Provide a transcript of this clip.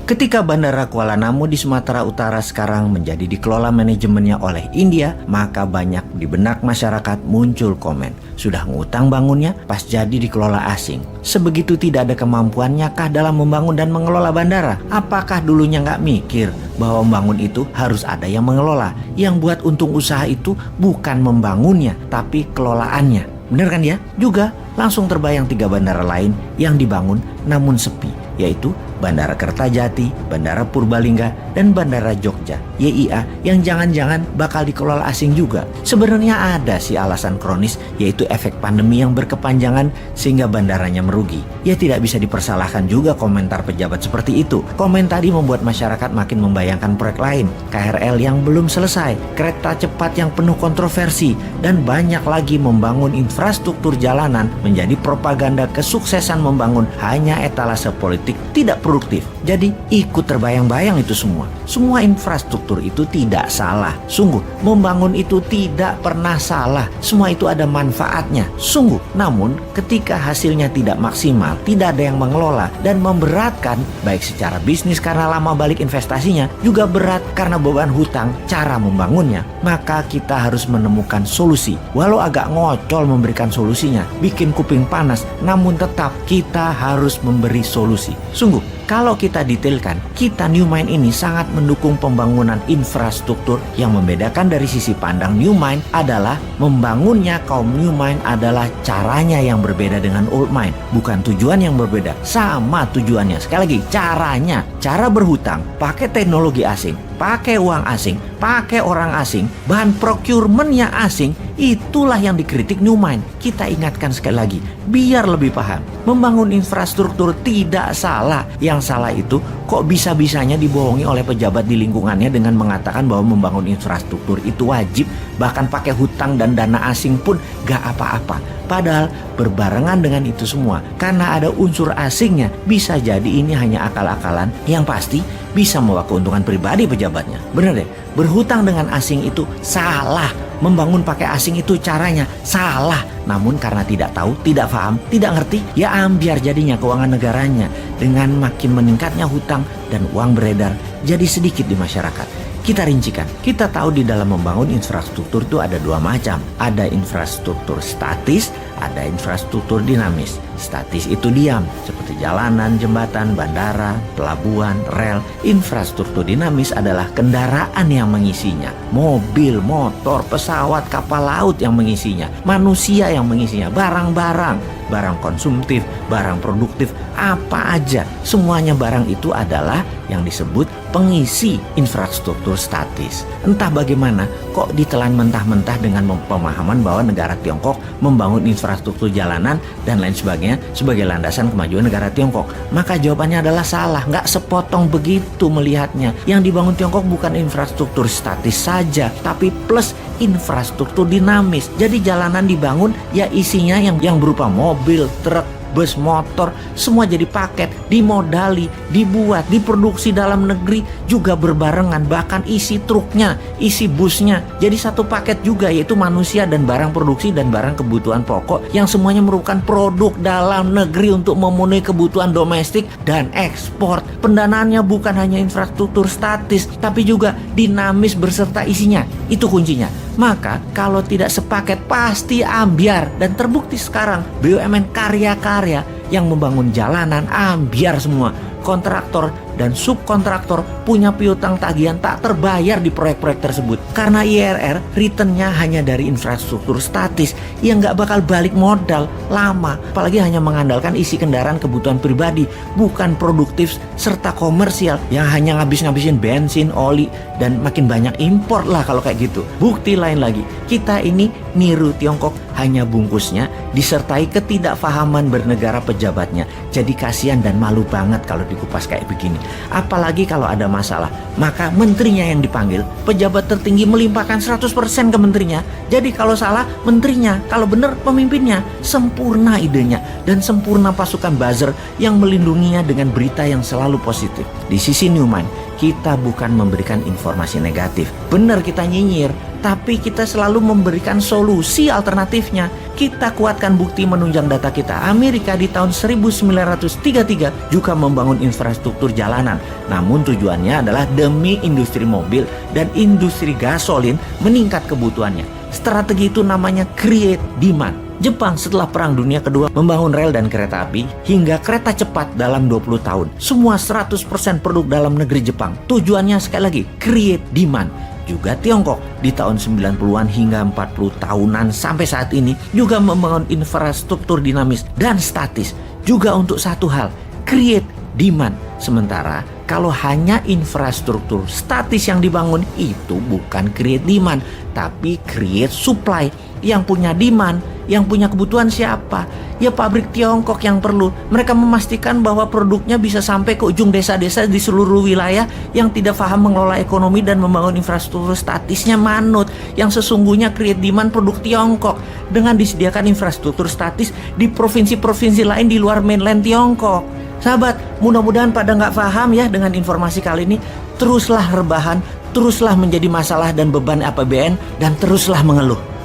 Ketika Bandara Kuala Namu di Sumatera Utara sekarang menjadi dikelola manajemennya oleh India, maka banyak di benak masyarakat muncul komen, sudah ngutang bangunnya pas jadi dikelola asing. Sebegitu tidak ada kemampuannya kah dalam membangun dan mengelola bandara? Apakah dulunya nggak mikir bahwa membangun itu harus ada yang mengelola? Yang buat untung usaha itu bukan membangunnya, tapi kelolaannya. Bener kan ya? Juga langsung terbayang 3 bandara lain yang dibangun namun sepi, yaitu Bandara Kertajati, Bandara Purbalingga, dan Bandara Jogja, YIA, yang jangan-jangan bakal dikelola asing juga. Sebenarnya ada sih alasan kronis, yaitu efek pandemi yang berkepanjangan sehingga bandaranya merugi. Ya tidak bisa dipersalahkan juga komentar pejabat seperti itu. Komen tadi membuat masyarakat makin membayangkan proyek lain, KRL yang belum selesai, kereta cepat yang penuh kontroversi, dan banyak lagi membangun infrastruktur jalanan menjadi propaganda kesuksesan membangun hanya etalase politik tidak produktif. Jadi ikut terbayang-bayang itu semua. Semua infrastruktur itu tidak salah. Sungguh, membangun itu tidak pernah salah. Semua itu ada manfaatnya. Sungguh, namun ketika hasilnya tidak maksimal, tidak ada yang mengelola dan memberatkan baik secara bisnis karena lama balik investasinya, juga berat karena beban hutang cara membangunnya, maka kita harus menemukan solusi. Walau agak ngocol memberikan solusinya, bikin kuping panas, namun tetap kita harus memberi solusi. Sungguh, kalau kita detailkan, kita New Mind ini sangat mendukung pembangunan infrastruktur. Yang membedakan dari sisi pandang New Mind adalah membangunnya kaum New Mind adalah caranya yang berbeda dengan Old Mind. Bukan tujuan yang berbeda, sama tujuannya. Sekali lagi, caranya. Cara berhutang, pakai teknologi asing, pakai uang asing, pakai orang asing, bahan procurementnya asing, itulah yang dikritik New Mind. Kita ingatkan sekali lagi, biar lebih paham. Membangun infrastruktur tidak salah. Yang salah itu kok bisa-bisanya dibohongi oleh pejabat di lingkungannya dengan mengatakan bahwa membangun infrastruktur itu wajib, bahkan pakai hutang dan dana asing pun gak apa-apa. Padahal berbarengan dengan itu semua, karena ada unsur asingnya, bisa jadi ini hanya akal-akalan yang pasti bisa membawa keuntungan pribadi pejabatnya. Bener deh, berhutang dengan asing itu salah. Membangun pakai asing itu caranya salah. Namun karena tidak tahu, tidak paham, tidak ngerti, ya ambiar jadinya keuangan negaranya. Dengan makin meningkatnya hutang dan uang beredar jadi sedikit di masyarakat. Kita rincikan, kita tahu di dalam membangun infrastruktur itu ada 2 macam. Ada infrastruktur statis, ada infrastruktur dinamis. Statis itu diam, seperti jalanan, jembatan, bandara, pelabuhan, rel. Infrastruktur dinamis adalah kendaraan yang mengisinya. Mobil, motor, pesawat, kapal laut yang mengisinya. Manusia yang mengisinya, barang-barang. Barang konsumtif, barang produktif, apa aja. Semuanya barang itu adalah yang disebut pengisi infrastruktur statis. Entah bagaimana kok ditelan mentah-mentah dengan pemahaman bahwa negara Tiongkok membangun infrastruktur jalanan dan lain sebagainya sebagai landasan kemajuan negara Tiongkok. Maka jawabannya adalah salah, nggak sepotong begitu melihatnya. Yang dibangun Tiongkok bukan infrastruktur statis saja, tapi plus infrastruktur dinamis. Jadi jalanan dibangun ya isinya yang berupa mobil, truk, bus, motor, semua jadi paket, dimodali, dibuat, diproduksi dalam negeri juga berbarengan, bahkan isi truknya, isi busnya jadi satu paket juga, yaitu manusia dan barang produksi dan barang kebutuhan pokok yang semuanya merupakan produk dalam negeri untuk memenuhi kebutuhan domestik dan ekspor. Pendanaannya bukan hanya infrastruktur statis, tapi juga dinamis berserta isinya. Itu kuncinya. Maka kalau tidak sepaket pasti ambiar, dan terbukti sekarang BUMN karya-karya yang membangun jalanan ambiar semua. Kontraktor dan subkontraktor punya piutang tagihan tak terbayar di proyek-proyek tersebut. Karena IRR returnnya hanya dari infrastruktur statis yang gak bakal balik modal lama. Apalagi hanya mengandalkan isi kendaraan kebutuhan pribadi, bukan produktif serta komersial yang hanya ngabis-ngabisin bensin, oli, dan makin banyak impor lah kalau kayak gitu. Bukti lain lagi, kita ini niru Tiongkok hanya bungkusnya disertai ketidakfahaman bernegara pejabatnya. Jadi kasihan dan malu banget kalau dikupas kayak begini. Apalagi kalau ada masalah, maka menterinya yang dipanggil, pejabat tertinggi melimpahkan 100% ke menterinya. Jadi kalau salah menterinya, kalau benar pemimpinnya. Sempurna idenya dan sempurna pasukan buzzer yang melindunginya dengan berita yang selalu positif. Di sisi New Mind, kita bukan memberikan informasi negatif. Benar kita nyinyir, tapi kita selalu memberikan solusi alternatifnya. Kita kuatkan bukti menunjang data kita. Amerika di tahun 1933 juga membangun infrastruktur jalanan. Namun tujuannya adalah demi industri mobil dan industri gasolin meningkat kebutuhannya. Strategi itu namanya create demand. Jepang setelah Perang Dunia Kedua membangun rel dan kereta api hingga kereta cepat dalam 20 tahun. Semua 100% produk dalam negeri Jepang. Tujuannya sekali lagi, create demand. Juga Tiongkok di tahun 90-an hingga 40 tahunan sampai saat ini juga membangun infrastruktur dinamis dan statis. Juga untuk satu hal, create demand. Sementara kalau hanya infrastruktur statis yang dibangun itu bukan create demand, tapi create supply. Yang punya demand, yang punya kebutuhan siapa? Ya pabrik Tiongkok yang perlu. Mereka memastikan bahwa produknya bisa sampai ke ujung desa-desa di seluruh wilayah. Yang tidak paham mengelola ekonomi dan membangun infrastruktur statisnya manut. Yang sesungguhnya create demand produk Tiongkok dengan disediakan infrastruktur statis di provinsi-provinsi lain di luar mainland Tiongkok. Sahabat, mudah-mudahan pada nggak paham ya dengan informasi kali ini. Teruslah rebahan, teruslah menjadi masalah dan beban APBN, dan teruslah mengeluh.